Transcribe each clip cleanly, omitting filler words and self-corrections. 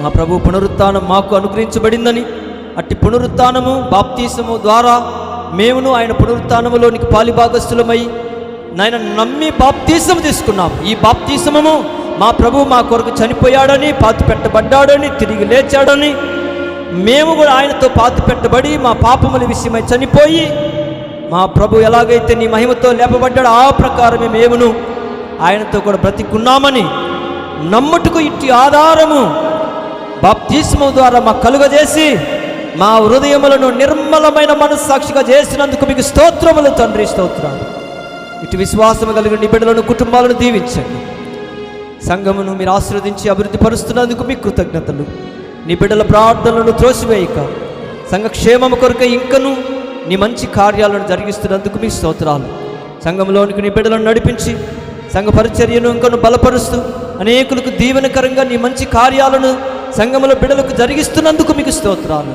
మా ప్రభు పునరుత్థానం మాకు అనుగ్రహించబడిందని, అట్టి పునరుత్థానము బాప్తీసము ద్వారా మేమును ఆయన పునరుత్థానములోనికి పాలిభాగస్థులమై నాయన నమ్మి బాప్తీసం తీసుకున్నాం. ఈ బాప్తీసము మా ప్రభు మా కొరకు చనిపోయాడని, పాతి పెట్టబడ్డాడని, తిరిగి లేచాడని, మేము కూడా ఆయనతో పాతి పెట్టబడి మా పాపముల విషయమై చనిపోయి మా ప్రభు ఎలాగైతే నీ మహిమతో లేపబడ్డాడో ఆ ప్రకారమే మేమును ఆయనతో కూడా బ్రతికున్నామని నమ్ముటకు ఇట్టి ఆధారము బాప్తిస్మము ద్వారా మాకు కలుగజేసి మా హృదయములను నిర్మలమైన మనస్సాక్షిగా చేసినందుకు మీకు స్తోత్రములు తండ్రి, స్తోత్రాలు. ఇటు విశ్వాసము కలిగిన నీ బిడ్డలను, కుటుంబాలను దీవించండి. సంఘమును మీరు ఆశీర్వదించి అభివృద్ధి పరుస్తున్నందుకు మీకు కృతజ్ఞతలు. నీ బిడ్డల ప్రార్థనలను త్రోసివేయక సంఘక్షేమము కొరకు ఇంకను నీ మంచి కార్యాలను జరిగిస్తున్నందుకు మీకు స్తోత్రాలు. సంఘంలోనికి నీ బిడ్డలను నడిపించి సంఘ పరిచర్యను ఇంకను బలపరుస్తూ అనేకులకు దీవెనకరంగా నీ మంచి కార్యాలను సంఘములో బిడ్డలకు జరిగిస్తున్నందుకు మీకు స్తోత్రాలు.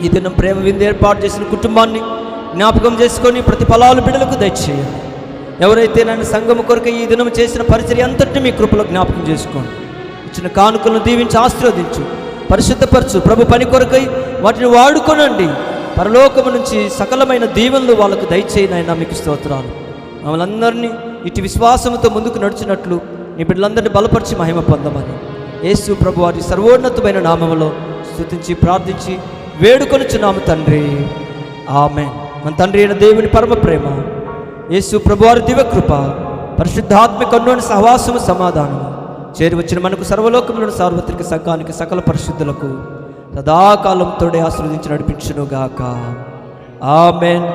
ఈ దినం ప్రేమ విందు ఏర్పాటు చేసిన కుటుంబాన్ని జ్ఞాపకం చేసుకొని ప్రతిఫలాలు బిడ్డలకు దయచేయండి. ఎవరైతే నన్ను సంఘము కొరకు ఈ దినం చేసిన పరిచర్య అంతటిని మీ కృపలో జ్ఞాపకం చేసుకోండి. ఇచ్చిన కానుకలను దీవించి ఆశీర్వదించు, పరిశుద్ధపరచు. ప్రభు పని కొరకై వాటిని వాడుకొనండి. పరలోకము నుంచి సకలమైన దీవెనలు వాళ్ళకు దయచేయనైనా మీకు స్తోత్రాలు. మమ్మల్ని అందరినీ ఇటు విశ్వాసంతో ముందుకు నడిచినట్లు నీ బిడ్డలందరినీ బలపరిచి మహిమ పొందమని యేసు ప్రభు వారి సర్వోన్నతమైన నామములో స్తుతించి ప్రార్థించి వేడుకొనుచున్నాము తండ్రి, ఆమేన్. మన తండ్రి అయిన దేవుని పరమ ప్రేమ, యేసు ప్రభు వారి దివ్య కృప, పరిశుద్ధాత్మిక అన్యోన్య సహవాసము, సమాధానము చేరి వచ్చిన మనకు సర్వలోకములను సార్వత్రిక సంఘానికి సకల పరిశుద్ధులకు సదాకాలంతోడే ఆశీర్వదించి నడిపించునుగాక. ఆమేన్.